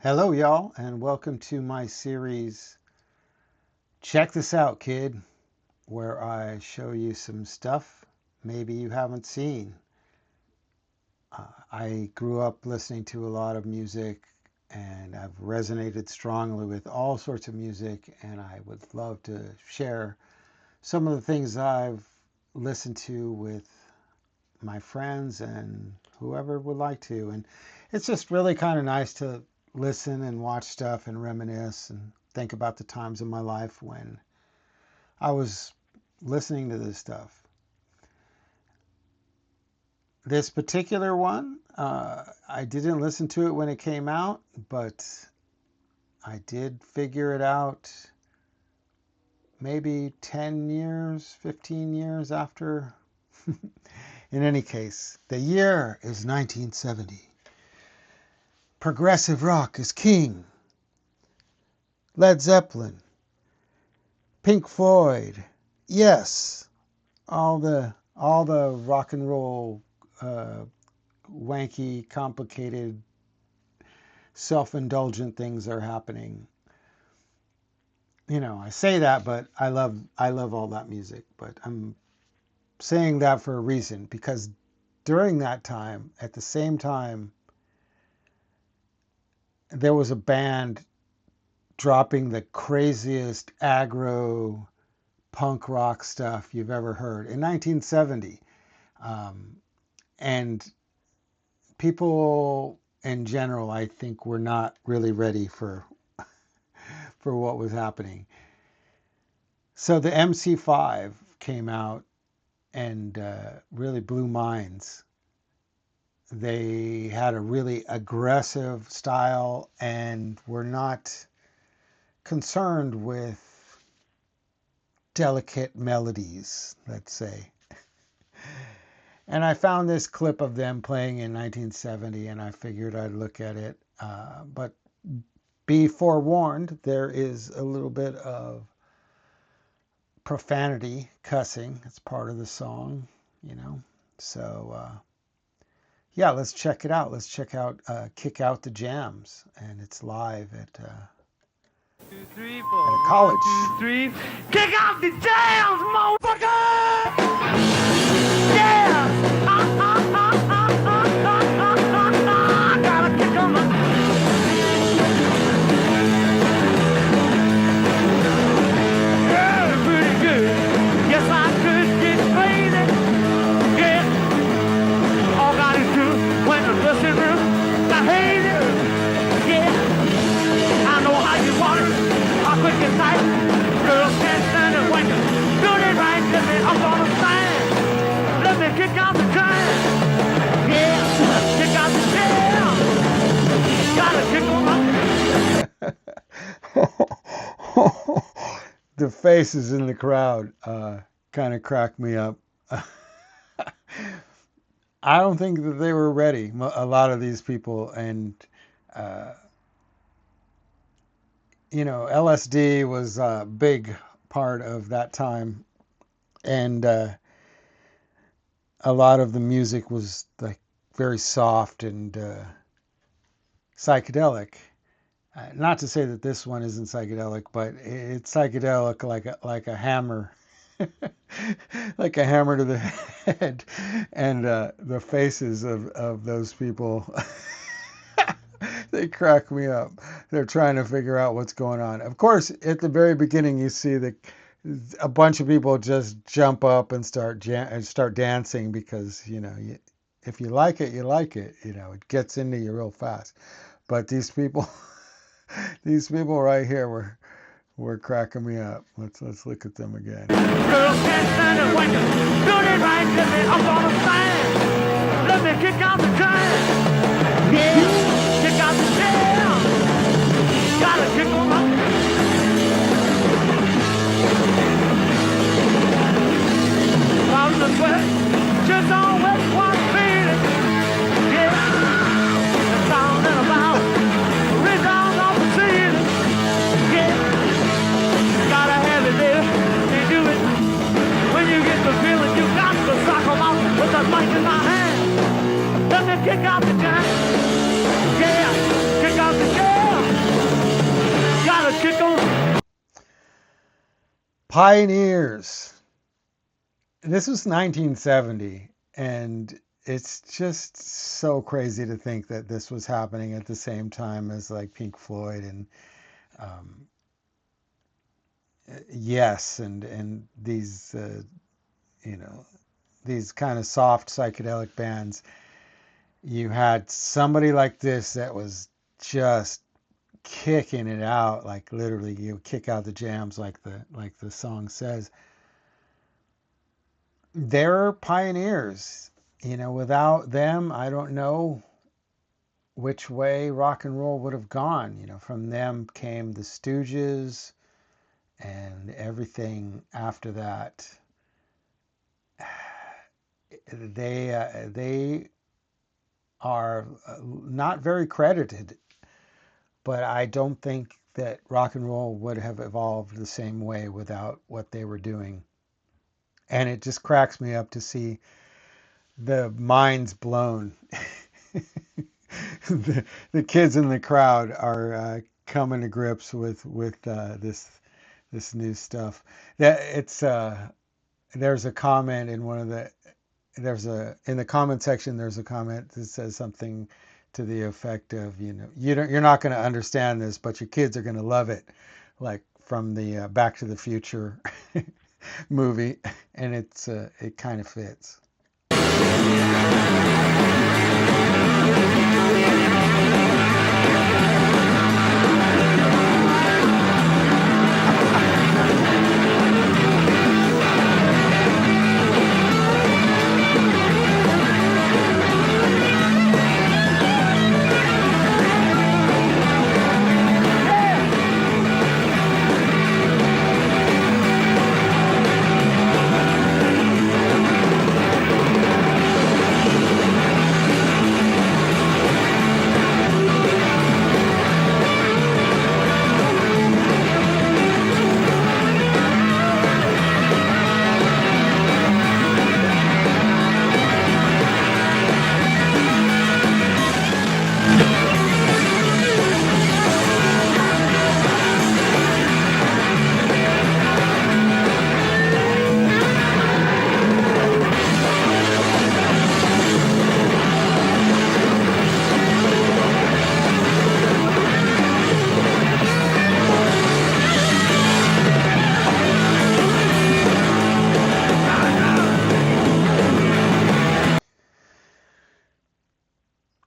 Hello, y'all, and welcome to my series, Check This Out, Kid, where I show you some stuff maybe you haven't seen. I grew up listening to a lot of music, and I've resonated strongly with all sorts of music, and I would love to share some of the things I've listened to with my friends and whoever would like to. And it's just really kind of nice to listen and watch stuff and reminisce and think about the times in my life when I was listening to this stuff. This particular one, I didn't listen to it when it came out, but I did figure it out maybe 10 years, 15 years after. In any case, the year is 1970. Progressive rock is king. Led Zeppelin, Pink Floyd, yes, all the rock and roll, wanky, complicated, self-indulgent things are happening. You know, I say that, but I love all that music. But I'm saying that for a reason, because during that time, at the same time, there was a band dropping the craziest aggro punk rock stuff you've ever heard in 1970. And people in general, I think, were not really ready for what was happening. So the MC5 came out and really blew minds. They had a really aggressive style and were not concerned with delicate melodies, let's say. And I found this clip of them playing in 1970, and I figured I'd look at it. But be forewarned, there is a little bit of profanity, cussing. It's part of the song, you know. So, yeah, let's check it out. Let's check out Kick Out the Jams, and it's live at a college. 1, 2, 3. Kick out the jams, motherfucker! Yeah! Gotta kick 'em up. Yeah, pretty good. Yes, I could get crazy. Yeah. All got to do when the dressing room got hazy. Yeah. I know how you want it. I quick and tight. Girls can't stand it when you do it right. Let me up on the stand. Let me kick out the jam. Yeah, kick out the jam. Gotta kick 'em out. The faces in the crowd kind of cracked me up. I don't think that they were ready, a lot of these people. And, you know, LSD was a big part of that time. And a lot of the music was like very soft and psychedelic. Not to say that this one isn't psychedelic, but it's psychedelic like a hammer, like a hammer to the head. And the faces of those people, they crack me up. They're trying to figure out what's going on. Of course, at the very beginning, you see a bunch of people just jump up and start dancing because, you know, if you like it, you like it. You know, it gets into you real fast. But these people, these people right here were cracking me up. Let's look at them again. Girls can't stand it when you do it right. Let me up on the stand. Let me kick out the jam. Yeah, kick out the jam. Gotta kick 'em out. From the sweat, just always one feeling. Yeah, the sound and about. Resound off the ceiling. Yeah, gotta have it there. Can't do it. When you get the feeling, you got to sock 'em out with the mic in my hand. Let me kick out the jam. Yeah, kick out the jam. kick on. Pioneers. This was 1970, and it's just so crazy to think that this was happening at the same time as like Pink Floyd and um, Yes, and these you know these kind of soft psychedelic bands. You had somebody like this that was just kicking it out, like literally you kick out the jams, like the song says. They're pioneers. Without them, I don't know which way rock and roll would have gone. From them came the Stooges and everything after that. They are not very credited, but I don't think that rock and roll would have evolved the same way without what they were doing. And it just cracks me up to see the minds blown. the kids in the crowd are coming to grips with this new stuff. That it's there's a comment in one of the there's a in the comment section. There's a comment that says something to the effect of, you're not going to understand this, but your kids are going to love it, like from the Back to the Future movie, and it kind of fits.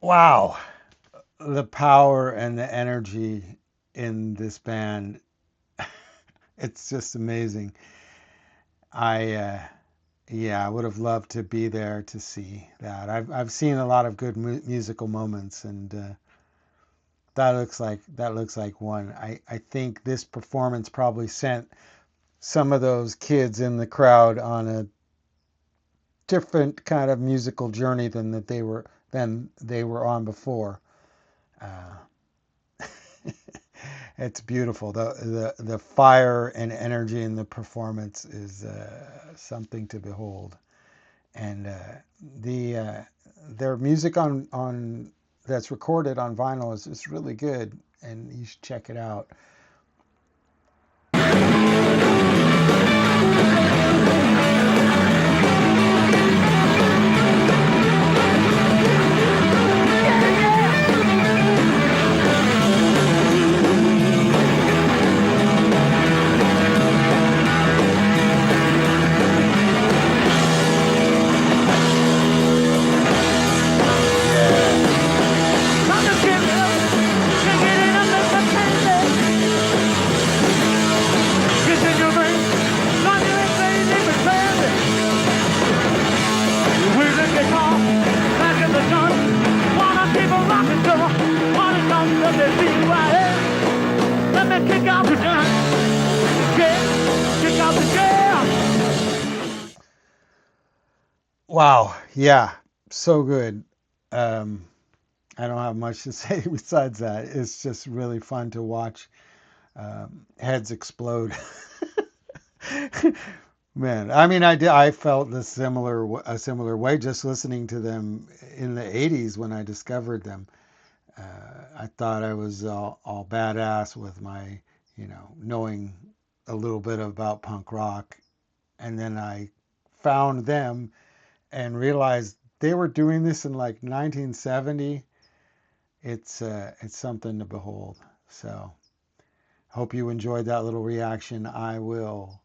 Wow, the power and the energy in this band, it's just amazing. I uh, yeah, I would have loved to be there to see that. I've seen a lot of good musical moments, and that looks like one. I think this performance probably sent some of those kids in the crowd on a different kind of musical journey than they were on before. Uh, it's beautiful. The fire and energy in the performance is something to behold. And the their music on that's recorded on vinyl is really good, and you should check it out. Yeah. Kick out the gun, kick out the jail. Wow. Yeah. So good. Um, I don't have much to say besides that. It's just really fun to watch heads explode. Man, I mean, I felt a similar way just listening to them in the '80s when I discovered them. I thought I was all badass with my, knowing a little bit about punk rock. And then I found them and realized they were doing this in like 1970. It's something to behold. So hope you enjoyed that little reaction. I will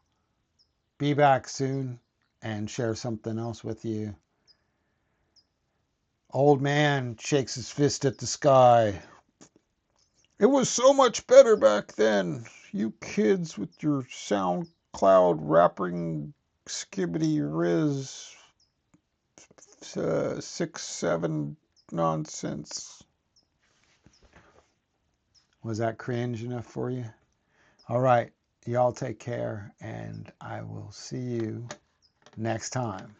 be back soon and share something else with you. Old man shakes his fist at the sky. It was so much better back then. You kids with your SoundCloud rapping skibbity riz 6-7 nonsense. Was that cringe enough for you? All right. Y'all take care, and I will see you next time.